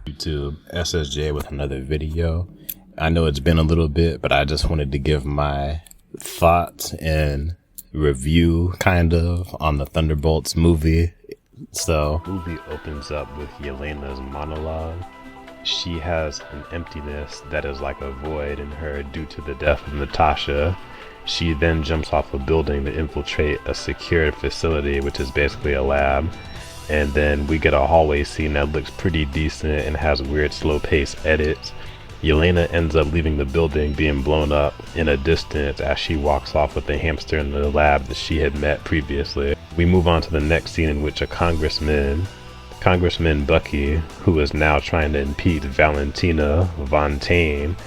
YouTube, SSJ with another video. I know it's been a little bit, but I just wanted to give my thoughts and review kind of on the Thunderbolts movie. So, the movie opens up with Yelena's monologue. She has an emptiness that is like a void in her due to the death of Natasha. She then jumps off a building to infiltrate a secured facility, which is basically a lab. And then we get a hallway scene that looks pretty decent and has weird slow-paced edits. Yelena ends up leaving the building being blown up in a distance as she walks off with the hamster in the lab that she had met previously. We move on to the next scene in which a Congressman Bucky, who is now trying to impeach Valentina Von Taine,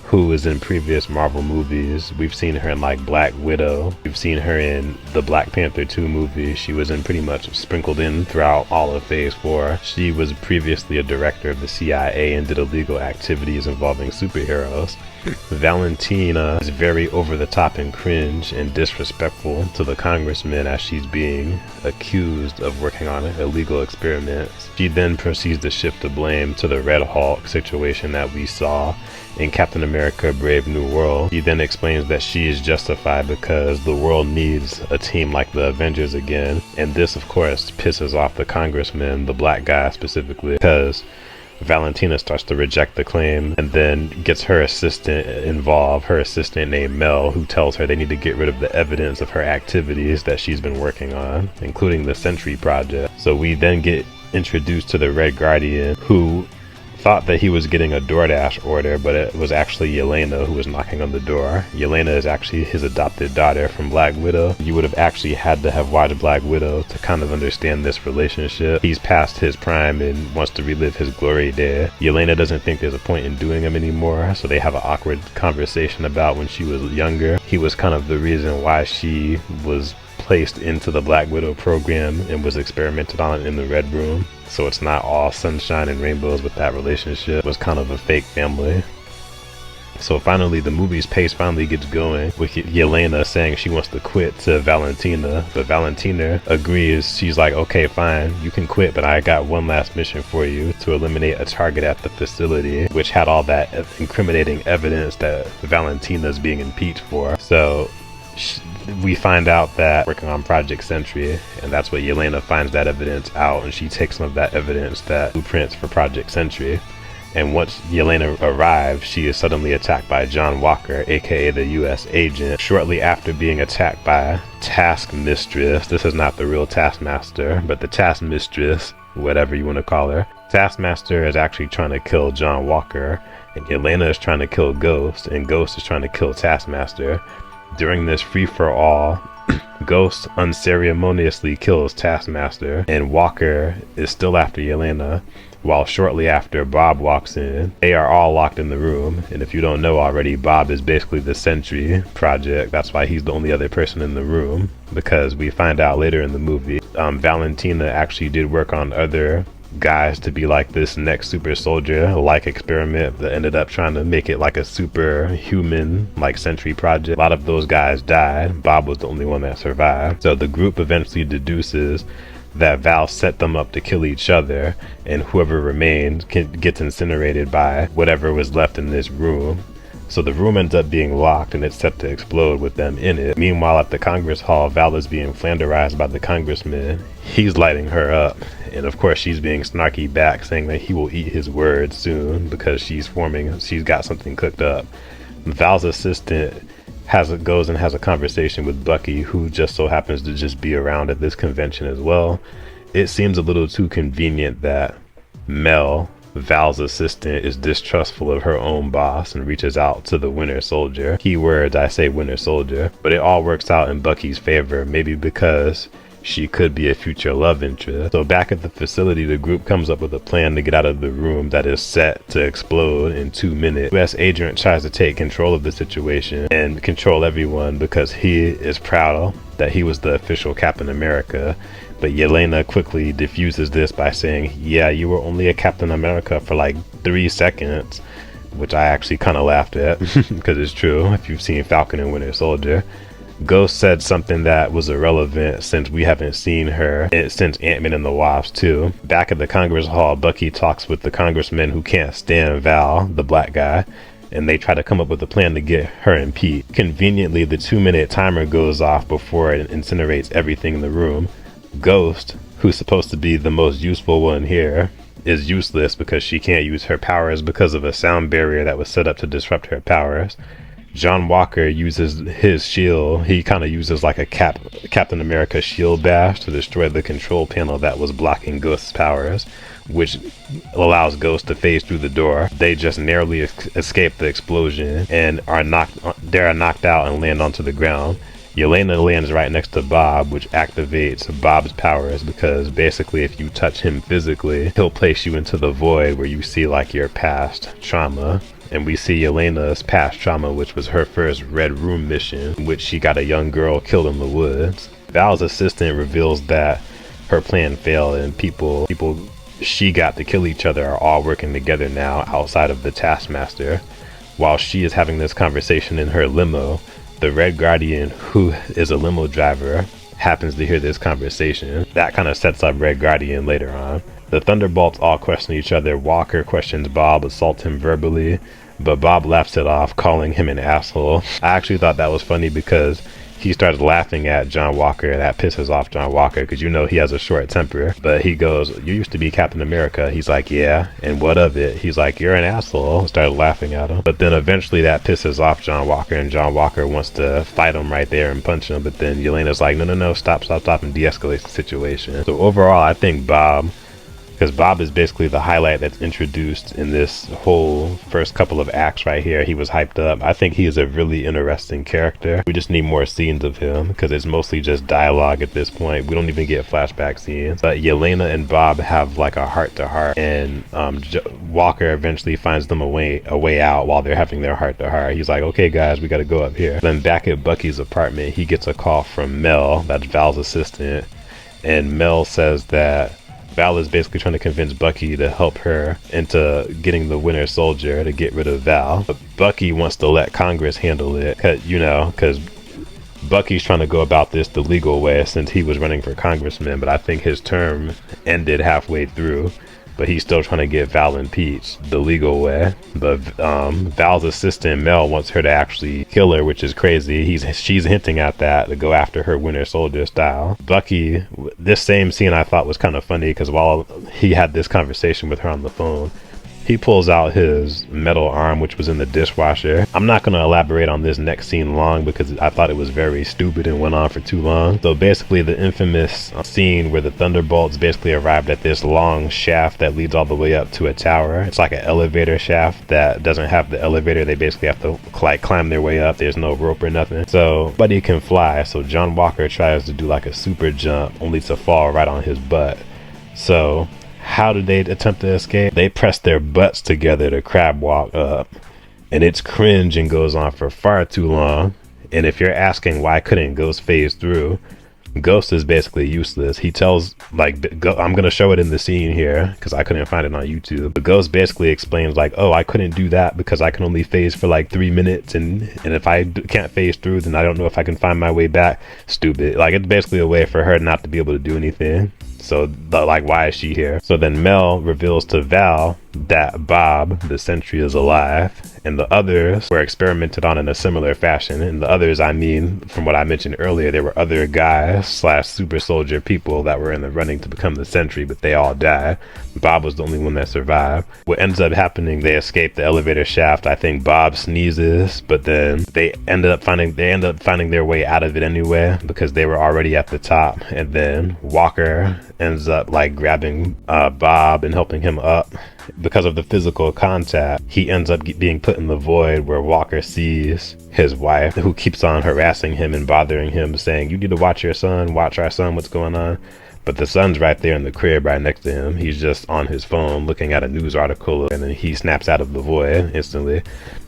who is in previous Marvel movies. We've seen her in like Black Widow. We've seen her in the Black Panther 2 movie. She was in pretty much sprinkled in throughout all of Phase 4. She was previously a director of the CIA and did illegal activities involving superheroes. Valentina is very over the top and cringe and disrespectful to the congressman as she's being accused of working on illegal experiments. She then proceeds to shift the blame to the Red Hulk situation that we saw in Captain America Brave New World. He then explains that she is justified because the world needs a team like the Avengers again, and this of course pisses off the congressman, the black guy specifically, because Valentina starts to reject the claim and then gets her assistant involved, her assistant named Mel, who tells her they need to get rid of the evidence of her activities that she's been working on, including the Sentry Project. So we then get introduced to the Red Guardian, who thought that he was getting a DoorDash order, but it was actually Yelena who was knocking on the door. Yelena is actually his adopted daughter from Black Widow. You would have actually had to have watched Black Widow to kind of understand this relationship. He's past his prime and wants to relive his glory days. Yelena doesn't think there's a point in doing them anymore, so they have an awkward conversation about when she was younger. He was kind of the reason why she was placed into the Black Widow program and was experimented on in the Red Room. So it's not all sunshine and rainbows with that relationship. It was kind of a fake family. So finally, the movie's pace finally gets going with Yelena saying she wants to quit to Valentina, but Valentina agrees. She's like, okay, fine, you can quit, but I got one last mission for you: to eliminate a target at the facility, which had all that incriminating evidence that Valentina's being impeached for. So we find out that working on Project Sentry, and that's what Yelena finds that evidence out, and she takes some of that evidence, that blueprints for Project Sentry. And once Yelena arrives, she is suddenly attacked by John Walker, aka the US agent, shortly after being attacked by Task Mistress. This is not the real Taskmaster, but the Task Mistress, whatever you want to call her. Taskmaster is actually trying to kill John Walker, and Yelena is trying to kill Ghost, and Ghost is trying to kill Taskmaster. During this free-for-all, Ghost unceremoniously kills Taskmaster, and Walker is still after Yelena, while shortly after Bob walks in. They are all locked in the room, and if you don't know already, Bob is basically the Sentry Project. That's why he's the only other person in the room, because we find out later in the movie, Valentina actually did work on other guys to be like this next super soldier like experiment that ended up trying to make it like a superhuman like Sentry Project. A lot of those guys died. Bob was the only one that survived. So the group eventually deduces that Val set them up to kill each other, and whoever remains gets incinerated by whatever was left in this room. So the room ends up being locked and it's set to explode with them in it. Meanwhile, at the Congress Hall, Val is being flanderized by the congressman. He's lighting her up, and of course she's being snarky back, saying that he will eat his words soon because she's got something cooked up. Val's assistant goes and has a conversation with Bucky, who just so happens to just be around at this convention as well. It seems a little too convenient that Mel, Val's assistant, is distrustful of her own boss and reaches out to the Winter Soldier. Keywords, I say Winter Soldier. But it all works out in Bucky's favor, maybe because she could be a future love interest. So back at the facility, the group comes up with a plan to get out of the room that is set to explode in 2 minutes. US agent tries to take control of the situation and control everyone because he is proud that he was the official Captain America. But Yelena quickly diffuses this by saying, yeah, you were only a Captain America for like 3 seconds, which I actually kind of laughed at because it's true if you've seen Falcon and Winter Soldier. Ghost said something that was irrelevant since we haven't seen her since Ant-Man and the Wasp 2. Back at the Congress Hall, Bucky talks with the congressman who can't stand Val, the black guy, and they try to come up with a plan to get her impeached. Conveniently, the 2-minute timer goes off before it incinerates everything in the room. Ghost, who's supposed to be the most useful one here, is useless because she can't use her powers because of a sound barrier that was set up to disrupt her powers. John Walker uses his shield. He kind of uses like a Captain America shield bash to destroy the control panel that was blocking Ghost's powers, which allows Ghost to phase through the door. They just narrowly escape the explosion and are knocked out and land onto the ground. Yelena lands right next to Bob, which activates Bob's powers because basically if you touch him physically, he'll place you into the void where you see like your past trauma. And we see Yelena's past trauma, which was her first Red Room mission, in which she got a young girl killed in the woods. Val's assistant reveals that her plan failed and people she got to kill each other are all working together now outside of the Taskmaster. While she is having this conversation in her limo, the Red Guardian, who is a limo driver, happens to hear this conversation. That kind of sets up Red Guardian later on. The Thunderbolts all question each other. Walker questions Bob, assaults him verbally, but Bob laughs it off, calling him an asshole. I actually thought that was funny because he starts laughing at John Walker, and that pisses off John Walker because you know he has a short temper. But he goes, "You used to be Captain America." He's like, "Yeah, and what of it?" He's like, "You're an asshole." Started laughing at him. But then eventually that pisses off John Walker, and John Walker wants to fight him right there and punch him. But then Yelena's like, no, stop, and de-escalates the situation. So overall, I think Bob, because Bob is basically the highlight that's introduced in this whole first couple of acts right here. He was hyped up. I think he is a really interesting character. We just need more scenes of him because it's mostly just dialogue at this point. We don't even get flashback scenes. But Yelena and Bob have like a heart-to-heart, and Walker eventually finds them a way out while they're having their heart-to-heart. He's like, "Okay guys, we gotta go up here." Then back at Bucky's apartment, he gets a call from Mel, that's Val's assistant, and Mel says that Val is basically trying to convince Bucky to help her into getting the Winter Soldier to get rid of Val. But Bucky wants to let Congress handle it, because Bucky's trying to go about this the legal way since he was running for congressman, but I think his term ended halfway through. But he's still trying to get Val impeached the legal way. But Val's assistant Mel wants her to actually kill her, which is crazy. She's hinting at that to go after her Winter Soldier style. Bucky, this same scene I thought was kind of funny because while he had this conversation with her on the phone, he pulls out his metal arm, which was in the dishwasher. I'm not going to elaborate on this next scene long because I thought it was very stupid and went on for too long. So basically the infamous scene where the Thunderbolts basically arrived at this long shaft that leads all the way up to a tower. It's like an elevator shaft that doesn't have the elevator. They basically have to like climb their way up. There's no rope or nothing. So Buddy can fly. So John Walker tries to do like a super jump only to fall right on his butt. So how did they attempt to escape? They press their butts together to crab walk up, and it's cringe and goes on for far too long. And if you're asking why couldn't Ghost phase through, Ghost is basically useless. He tells, like, I'm gonna show it in the scene here because I couldn't find it on YouTube. But Ghost basically explains like, "Oh, I couldn't do that because I can only phase for like 3 minutes, and if I can't phase through, then I don't know if I can find my way back." Stupid. Like, it's basically a way for her not to be able to do anything. So like, why is she here? So then Mel reveals to Val that Bob, the Sentry, is alive, and the others were experimented on in a similar fashion. And the others, I mean, from what I mentioned earlier, there were other guys / super soldier people that were in the running to become the Sentry, but they all died. Bob was the only one that survived. What ends up happening, they escape the elevator shaft. I think Bob sneezes, but then they end up finding their way out of it anyway because they were already at the top. And then Walker ends up like grabbing Bob and helping him up. Because of the physical contact, he ends up being put in the void where Walker sees his wife, who keeps on harassing him and bothering him, saying, "You need to watch your son, watch our son, what's going on?" But the son's right there in the crib right next to him. He's just on his phone looking at a news article, and then he snaps out of the void instantly.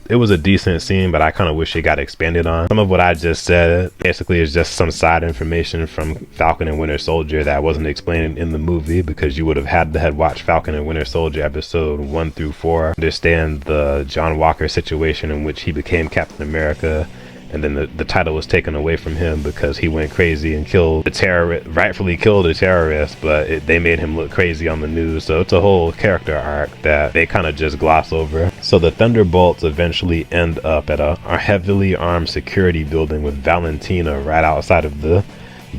It was a decent scene, but I kind of wish it got expanded on. Some of what I just said basically is just some side information from Falcon and Winter Soldier that wasn't explained in the movie, because you would have had to have watched Falcon and Winter Soldier episode 1 through 4, understand the John Walker situation in which he became Captain America, and then the title was taken away from him because he went crazy and killed the terrorist, rightfully killed a terrorist, but they made him look crazy on the news. So it's a whole character arc that they kind of just gloss over. So the Thunderbolts eventually end up at a heavily armed security building with Valentina right outside of the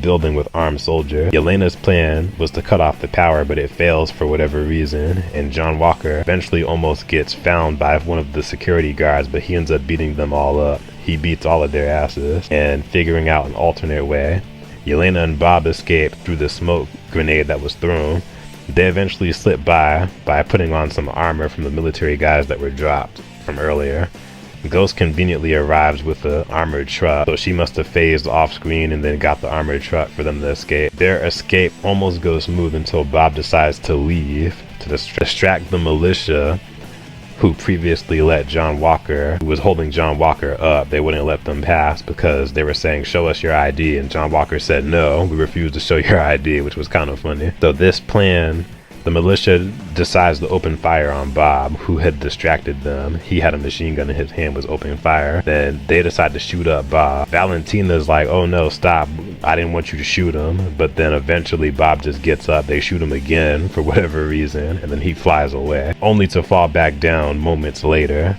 building with armed soldiers. Yelena's plan was to cut off the power, but it fails for whatever reason, and John Walker eventually almost gets found by one of the security guards, but he ends up beating them all up. He beats all of their asses, and figuring out an alternate way, Yelena and Bob escape through the smoke grenade that was thrown. They eventually slip by putting on some armor from the military guys that were dropped from earlier. Ghost conveniently arrives with the armored truck, so she must have phased off screen and then got the armored truck for them to escape. Their escape almost goes smooth until Bob decides to leave to distract the militia who previously let John Walker, who was holding John Walker up. They wouldn't let them pass because they were saying, "Show us your ID," and John Walker said, "No, we refuse to show your ID," which was kind of funny. So this plan, the militia decides to open fire on Bob, who had distracted them. He had a machine gun in his hand, was opening fire. Then they decide to shoot up Bob. Valentina's like, "Oh no, stop. I didn't want you to shoot him." But then eventually Bob just gets up. They shoot him again for whatever reason, and then he flies away, only to fall back down moments later.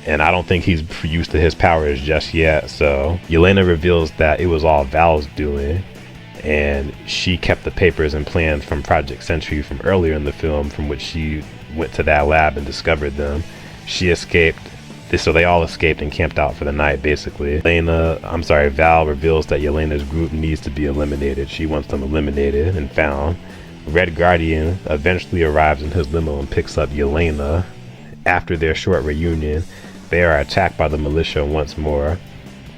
And I don't think he's used to his powers just yet. So Yelena reveals that it was all Val's doing, and she kept the papers and plans from Project Sentry from earlier in the film, from which she went to that lab and discovered them. She escaped, so they all escaped and camped out for the night, basically. Val reveals that Yelena's group needs to be eliminated. She wants them eliminated and found. Red Guardian eventually arrives in his limo and picks up Yelena. After their short reunion, they are attacked by the militia once more,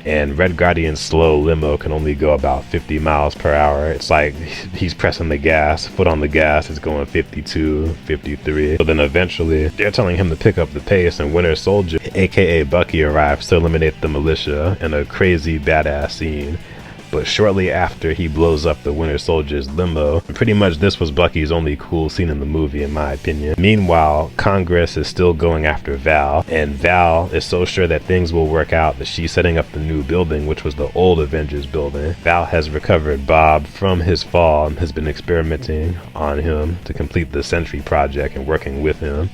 and Red Guardian's slow limo can only go about 50 miles per hour. It's like he's pressing the gas, foot on the gas, it's going 52, 53. So then eventually they're telling him to pick up the pace, and Winter Soldier, aka Bucky, arrives to eliminate the militia in a crazy badass scene. But shortly after, he blows up the Winter Soldier's limo. And pretty much this was Bucky's only cool scene in the movie, in my opinion. Meanwhile, Congress is still going after Val, and Val is so sure that things will work out that she's setting up the new building, which was the old Avengers building. Val has recovered Bob from his fall and has been experimenting on him to complete the Sentry project and working with him,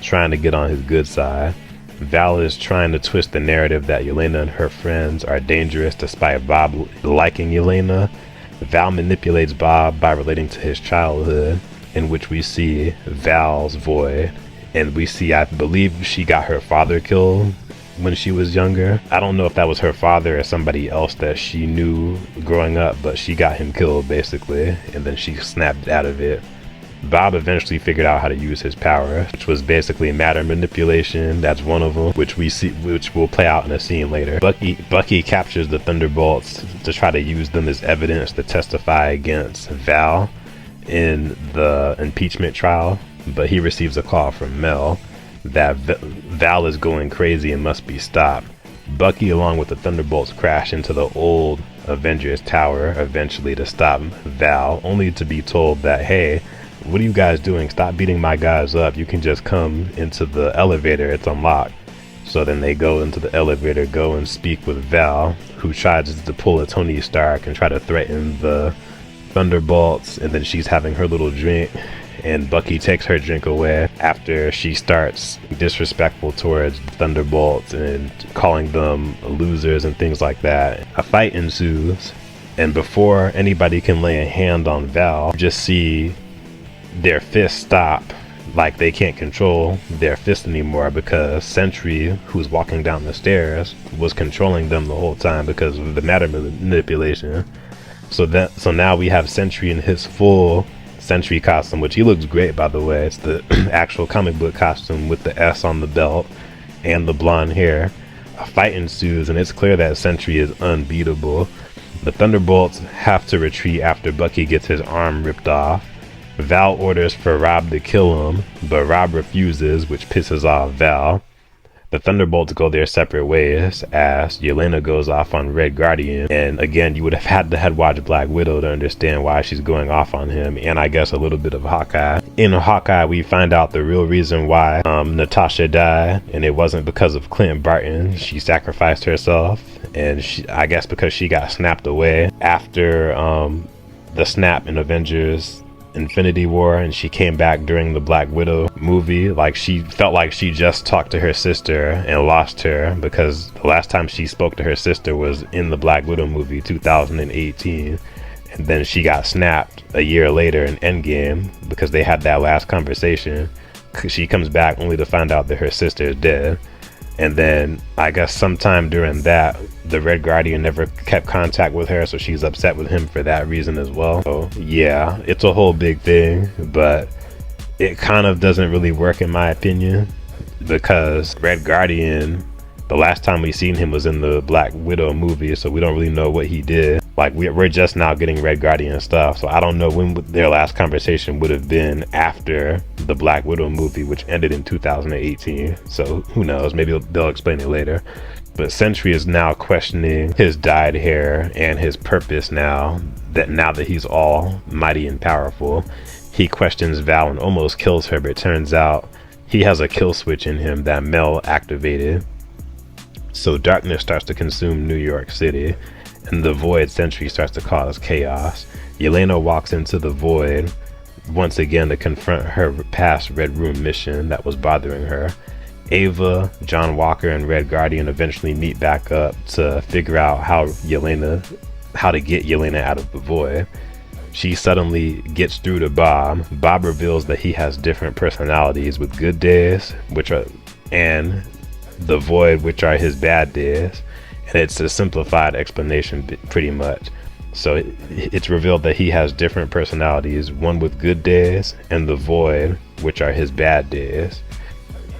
trying to get on his good side. Val is trying to twist the narrative that Yelena and her friends are dangerous despite Bob liking Yelena. Val manipulates Bob by relating to his childhood, in which we see Val's void, and we see, I believe she got her father killed when she was younger. I don't know if that was her father or somebody else that she knew growing up, but she got him killed basically, and then she snapped out of it. Bob eventually figured out how to use his power, which was basically matter manipulation. That's one of them, which will play out in a scene later. Bucky captures the Thunderbolts to try to use them as evidence to testify against Val in the impeachment trial, but he receives a call from Mel that Val is going crazy and must be stopped. Bucky, along with the Thunderbolts, crash into the old Avengers Tower eventually to stop Val, only to be told that, "Hey, what are you guys doing? Stop beating my guys up. You can just come into the elevator. It's unlocked." So then they go into the elevator, go and speak with Val, who tries to pull a Tony Stark and try to threaten the Thunderbolts, and then she's having her little drink, and Bucky takes her drink away after she starts disrespectful towards Thunderbolts and calling them losers and things like that. A fight ensues, and before anybody can lay a hand on Val, you just see their fists stop, like they can't control their fist anymore, because Sentry, who's walking down the stairs, was controlling them the whole time because of the matter manipulation. So now we have Sentry in his full Sentry costume, which he looks great, by the way. It's the actual comic book costume with the S on the belt and the blonde hair. A fight ensues, and it's clear that Sentry is unbeatable. The Thunderbolts have to retreat after Bucky gets his arm ripped off. Val orders for Rob to kill him, but Rob refuses, which pisses off Val. The Thunderbolts go their separate ways as Yelena goes off on Red Guardian, and again, you would have had to watch Black Widow to understand why she's going off on him, and I guess a little bit of Hawkeye. In Hawkeye, we find out the real reason why Natasha died, and it wasn't because of Clint Barton. She sacrificed herself, and I guess because she got snapped away after the snap in Avengers Infinity War, and she came back during the Black Widow movie. Like, she felt like she just talked to her sister and lost her, because the last time she spoke to her sister was in the Black Widow movie 2018, and then she got snapped a year later in Endgame because they had that last conversation. She comes back only to find out that her sister is dead. And then I guess sometime during that, the Red Guardian never kept contact with her, so she's upset with him for that reason as well. So yeah, it's a whole big thing, but it kind of doesn't really work in my opinion, because Red Guardian, the last time we seen him was in the Black Widow movie, so we don't really know what he did. Like, we're just now getting Red Guardian stuff, so I don't know when their last conversation would have been after the Black Widow movie, which ended in 2018. So who knows? Maybe they'll explain it later. But Sentry is now questioning his dyed hair and his purpose now that he's all mighty and powerful. He questions Val and almost kills her, but it turns out he has a kill switch in him that Mel activated. So darkness starts to consume New York City, and the Void Sentry starts to cause chaos. Yelena walks into the Void once again to confront her past Red Room mission that was bothering her. Ava, John Walker, and Red Guardian eventually meet back up to figure out how to get Yelena out of the Void. She suddenly gets through to Bob. Bob reveals that he has different personalities, with good days, and the Void, which are his bad days. And it's a simplified explanation pretty much. So it's revealed that he has different personalities, one with good days and the Void, which are his bad days.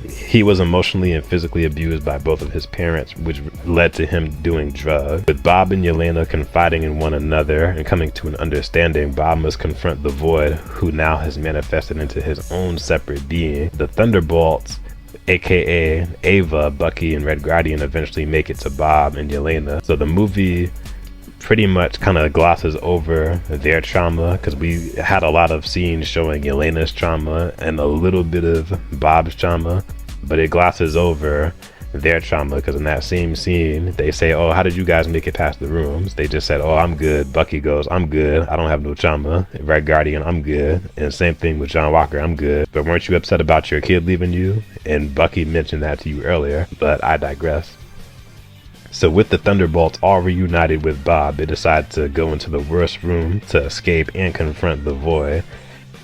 He was emotionally and physically abused by both of his parents, which led to him doing drugs. With Bob and Yelena confiding in one another and coming to an understanding, Bob must confront the Void, who now has manifested into his own separate being. The Thunderbolts, aka Ava, Bucky, and Red Guardian, eventually make it to Bob and Yelena. So the movie pretty much kind of glosses over their trauma, because we had a lot of scenes showing Yelena's trauma and a little bit of Bob's trauma, but it glosses over their trauma, because in that same scene they say, "Oh, how did you guys make it past the rooms?" They just said, "Oh, I'm good." Bucky goes, "I'm good, I don't have no trauma." Red Guardian, "I'm good." And same thing with John Walker, "I'm good, but weren't you upset about your kid leaving you?" And Bucky mentioned that to you earlier, but I digress. So with the Thunderbolts all reunited with Bob, they decide to go into the worst room to escape and confront the Void.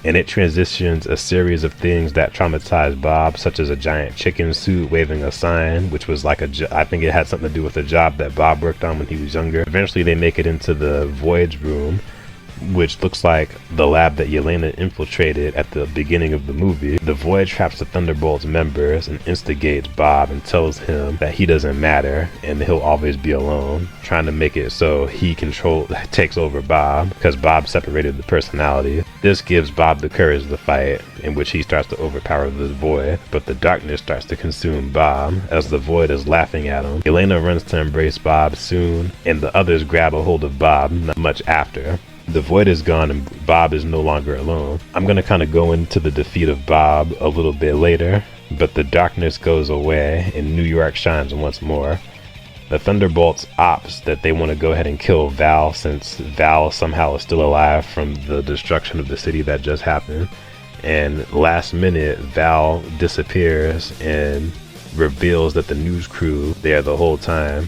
And it transitions a series of things that traumatize Bob, such as a giant chicken suit waving a sign, which was like I think it had something to do with a job that Bob worked on when he was younger. Eventually they make it into the Void's room, which looks like the lab that Yelena infiltrated at the beginning of the movie. The Void traps the Thunderbolts members and instigates Bob and tells him that he doesn't matter and he'll always be alone, trying to make it so he takes over Bob, because Bob separated the personality. This gives Bob the courage to fight, in which he starts to overpower the Void, but the darkness starts to consume Bob as the Void is laughing at him. Yelena runs to embrace Bob soon, and the others grab a hold of Bob not much after. The Void is gone and Bob is no longer alone. I'm going to kind of go into the defeat of Bob a little bit later, but the darkness goes away and New York shines once more. The Thunderbolts opts that they want to go ahead and kill Val, since Val somehow is still alive from the destruction of the city that just happened. And last minute, Val disappears and reveals that the news crew there the whole time,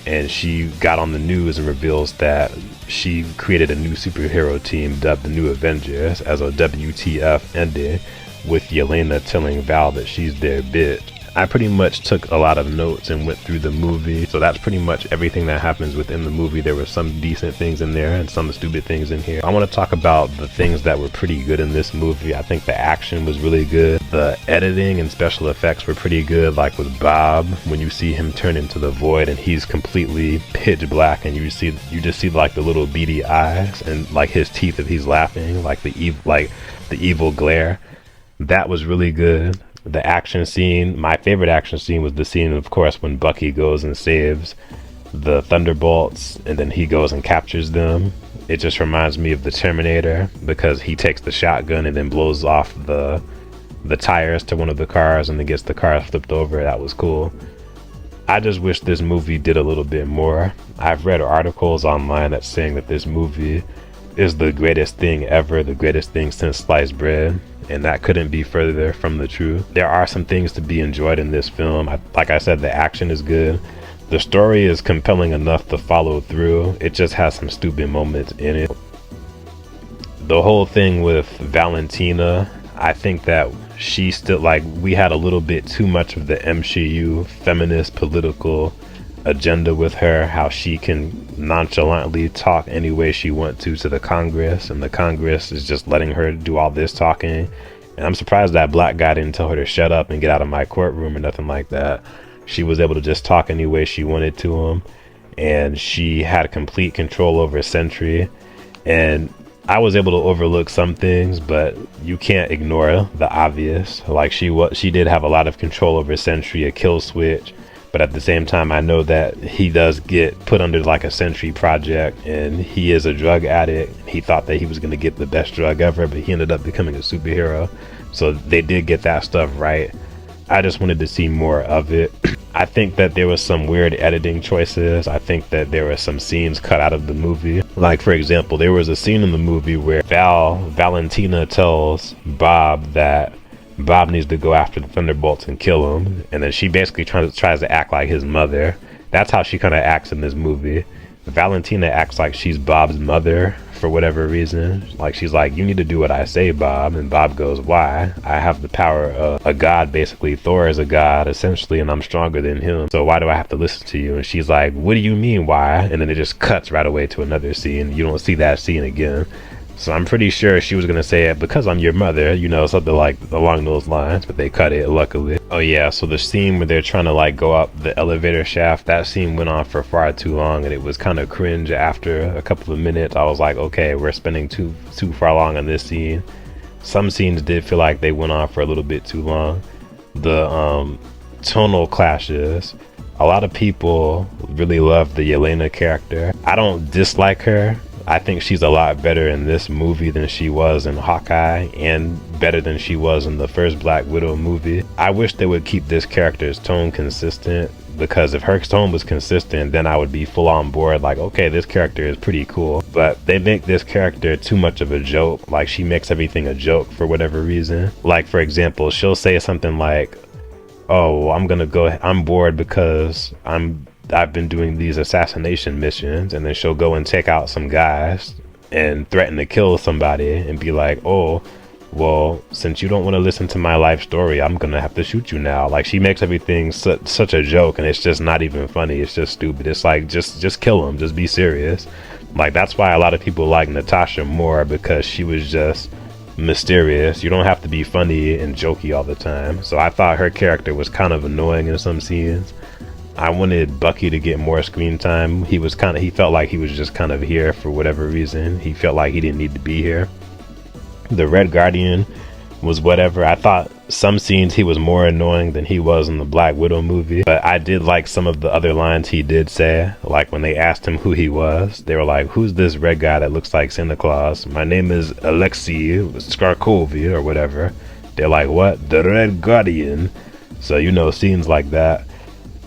and she got on the news and reveals that she created a new superhero team dubbed the New Avengers as a WTF ending, with Yelena telling Val that she's their bitch. I pretty much took a lot of notes and went through the movie, so that's pretty much everything that happens within the movie. There were some decent things in there and some stupid things in here. I want to talk about the things that were pretty good in this movie. I think the action was really good. The editing and special effects were pretty good, like with Bob, when you see him turn into the Void and he's completely pitch black, and you just see like the little beady eyes and like his teeth if he's laughing, like the evil glare. That was really good. The action scene, my favorite action scene was the scene, of course, when Bucky goes and saves the Thunderbolts and then he goes and captures them. It just reminds me of the Terminator because he takes the shotgun and then blows off the tires to one of the cars and then gets the car flipped over. That was cool. I just wish this movie did a little bit more. I've read articles online that's saying that this movie is the greatest thing ever, the greatest thing since sliced bread, and that couldn't be further from the truth. There are some things to be enjoyed in this film. Like I said, the action is good. The story is compelling enough to follow through. It just has some stupid moments in it. The whole thing with Valentina, I think that she still, like, we had a little bit too much of the MCU feminist political agenda with her, how she can nonchalantly talk any way she wants to the Congress, and the Congress is just letting her do all this talking. And I'm surprised that black guy didn't tell her to shut up and get out of my courtroom or nothing like that. She was able to just talk any way she wanted to him, and she had complete control over Sentry. And I was able to overlook some things, but you can't ignore the obvious. Like, she did have a lot of control over Sentry, a kill switch, but at the same time, I know that he does get put under like a Sentry project, and he is a drug addict. He thought that he was going to get the best drug ever, but he ended up becoming a superhero. So they did get that stuff right. I just wanted to see more of it. I think that there was some weird editing choices. I think that there were some scenes cut out of the movie. Like, for example, there was a scene in the movie where Valentina tells Bob that Bob needs to go after the Thunderbolts and kill him, and then she basically tries to act like his mother. That's how she kind of acts in this movie. Valentina acts like she's Bob's mother for whatever reason. Like, she's like, you need to do what I say, Bob. And Bob goes, why? I have the power of a god, basically. Thor is a god, essentially, and I'm stronger than him. So why do I have to listen to you? And she's like, what do you mean, why? And then it just cuts right away to another scene. You don't see that scene again. So I'm pretty sure she was going to say it, because I'm your mother, you know, something like along those lines, but they cut it, luckily. Oh yeah, so the scene where they're trying to like go up the elevator shaft, that scene went on for far too long, and it was kind of cringe after a couple of minutes. I was like, okay, we're spending too far long on this scene. Some scenes did feel like they went on for a little bit too long. The tonal clashes. A lot of people really love the Yelena character. I don't dislike her. I think she's a lot better in this movie than she was in Hawkeye, and better than she was in the first Black Widow movie. I wish they would keep this character's tone consistent, because if her tone was consistent, then I would be full on board, like, okay, this character is pretty cool. But they make this character too much of a joke. Like, she makes everything a joke for whatever reason. Like, for example, she'll say something like, oh, I'm bored because I've been doing these assassination missions, and then she'll go and take out some guys and threaten to kill somebody and be like, oh, well, since you don't want to listen to my life story, I'm gonna have to shoot you now. Like, she makes everything such a joke, and it's just not even funny. It's just stupid. It's like, just kill him, just be serious. Like, that's why a lot of people like Natasha more, because she was just mysterious. You don't have to be funny and jokey all the time. So I thought her character was kind of annoying in some scenes. I wanted Bucky to get more screen time. He felt like he was just kind of here for whatever reason. He felt like he didn't need to be here. The Red Guardian was whatever. I thought some scenes he was more annoying than he was in the Black Widow movie, but I did like some of the other lines he did say. Like, when they asked him who he was, they were like, who's this red guy that looks like Santa Claus? My name is Alexei Skarkovi or whatever. They're like, what? The Red Guardian. So, you know, scenes like that.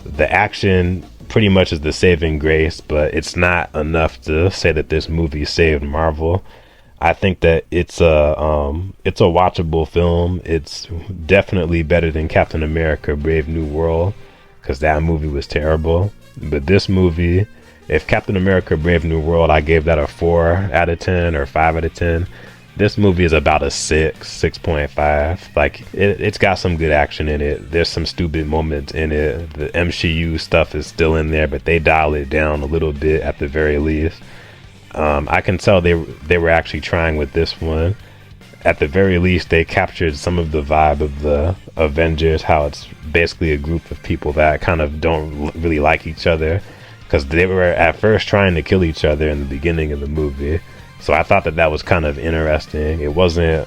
The action pretty much is the saving grace, but it's not enough to say that this movie saved Marvel. I think that it's a watchable film. It's definitely better than Captain America: Brave New World, because that movie was terrible. But this movie, if Captain America: Brave New World, I gave that a 4 out of 10 or 5 out of 10. This movie is about a 6.5. Like, it's got some good action in it. There's some stupid moments in it. The MCU stuff is still in there, but they dial it down a little bit at the very least. I can tell they were actually trying with this one. At the very least, they captured some of the vibe of the Avengers, how it's basically a group of people that kind of don't really like each other, because they were at first trying to kill each other in the beginning of the movie. So I thought that was kind of interesting. It wasn't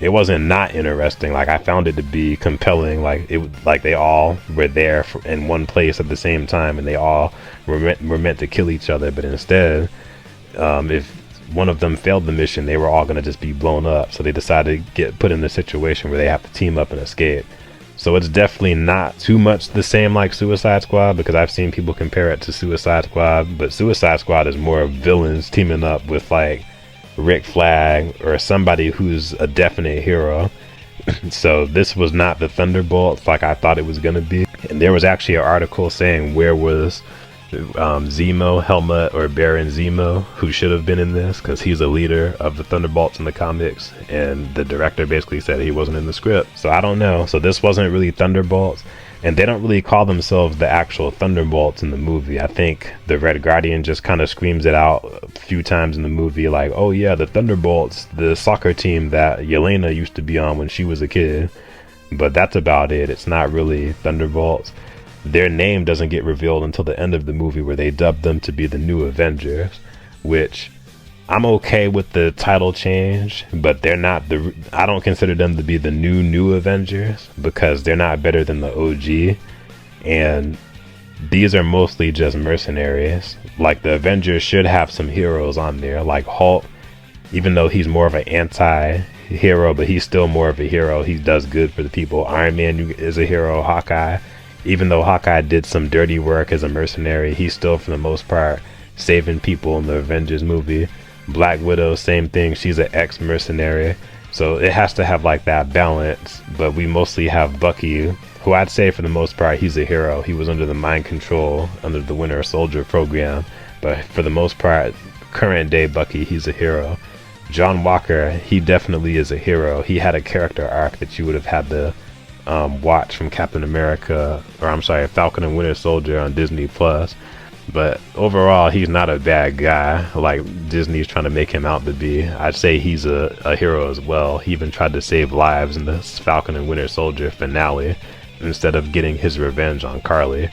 it wasn't not interesting. Like, I found it to be compelling. Like, they all were there in one place at the same time, and they all were meant to kill each other. But instead, if one of them failed the mission, they were all going to just be blown up. So they decided to get put in a situation where they have to team up and escape. So it's definitely not too much the same like Suicide Squad, because I've seen people compare it to Suicide Squad, but Suicide Squad is more villains teaming up with like Rick Flag or somebody who's a definite hero. So this was not the Thunderbolts like I thought it was going to be. And there was actually an article saying where was Zemo, Helmut, or Baron Zemo, who should have been in this, because he's a leader of the Thunderbolts in the comics, and the director basically said he wasn't in the script. So I don't know. So this wasn't really Thunderbolts, and they don't really call themselves the actual Thunderbolts in the movie. I think the Red Guardian just kind of screams it out a few times in the movie, like, oh yeah, the Thunderbolts, the soccer team that Yelena used to be on when she was a kid. But that's about it. It's not really Thunderbolts. Their name doesn't get revealed until the end of the movie, where they dub them to be the New Avengers, which I'm okay with the title change, but they're not I don't consider them to be the new Avengers, because they're not better than the OG, and these are mostly just mercenaries. Like, the Avengers should have some heroes on there, like Hulk, even though he's more of an anti-hero, but he's still more of a hero. He does good for the people. Iron Man is a hero. Hawkeye, even though Hawkeye did some dirty work as a mercenary, he's still, for the most part, saving people in the Avengers movie. Black Widow, same thing. She's an ex-mercenary. So it has to have like that balance. But we mostly have Bucky, who I'd say for the most part, he's a hero. He was under the mind control, under the Winter Soldier program. But for the most part, current day Bucky, he's a hero. John Walker, he definitely is a hero. He had a character arc that you would have had to watch from Falcon and Winter Soldier on Disney Plus. But overall, he's not a bad guy like Disney's trying to make him out to be. I'd say he's a hero as well. He even tried to save lives in the Falcon and Winter Soldier finale instead of getting his revenge on Carly.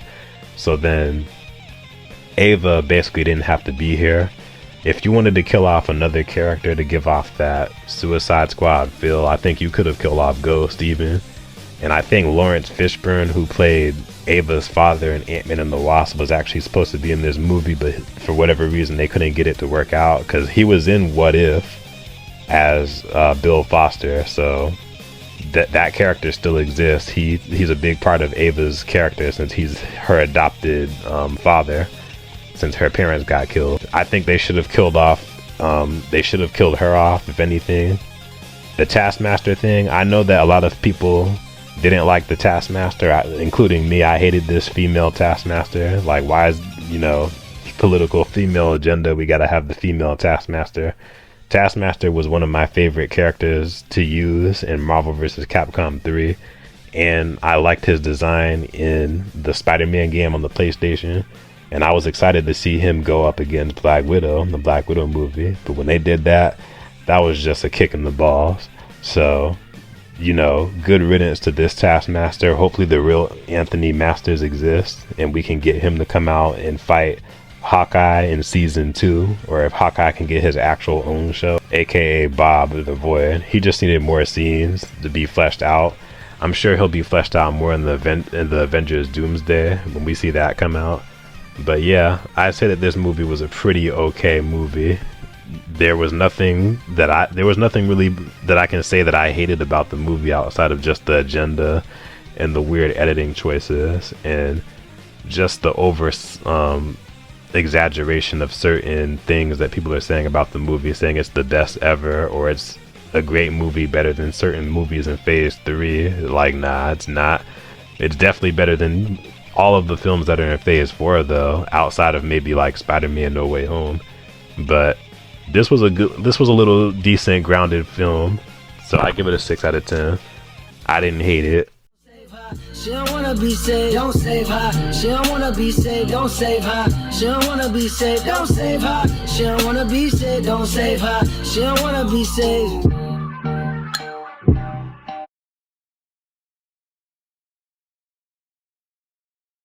So then Ava basically didn't have to be here. If you wanted to kill off another character to give off that Suicide Squad feel, I think you could have killed off Ghost even. And I think Lawrence Fishburne, who played Ava's father in Ant-Man and the Wasp, was actually supposed to be in this movie, but for whatever reason they couldn't get it to work out, because he was in What If as Bill Foster. So that character still exists. He's a big part of Ava's character, since he's her adopted father, since her parents got killed. I think they should have killed her off, if anything. The Taskmaster thing, I know that a lot of people didn't like the Taskmaster, including me. I hated this female Taskmaster. Like, why is, political female agenda, we gotta have the female Taskmaster. Taskmaster was one of my favorite characters to use in Marvel vs. Capcom 3, and I liked his design in the Spider-Man game on the PlayStation, and I was excited to see him go up against Black Widow in the Black Widow movie. But when they did that, that was just a kick in the balls. So, good riddance to this Taskmaster. Hopefully the real Anthony Masters exists, and we can get him to come out and fight Hawkeye in season 2, or if Hawkeye can get his actual own show, aka Bob the Void. He just needed more scenes to be fleshed out. I'm sure he'll be fleshed out more in the Avengers Doomsday when we see that come out. But yeah, I'd say that this movie was a pretty okay movie. There was nothing really that I can say that I hated about the movie, outside of just the agenda and the weird editing choices and just the exaggeration of certain things that people are saying about the movie, saying it's the best ever, or it's a great movie, better than certain movies in Phase 3. Like, nah, it's not. It's definitely better than all of the films that are in Phase 4, though, outside of maybe like Spider-Man No Way Home. But this was a little decent, grounded film, so I give it a 6 out of 10. I didn't hate it. She don't wanna be saved, don't save her. She don't wanna be saved, don't save her. She don't wanna be saved, don't save her. She don't wanna be saved, don't save her. She don't wanna be saved.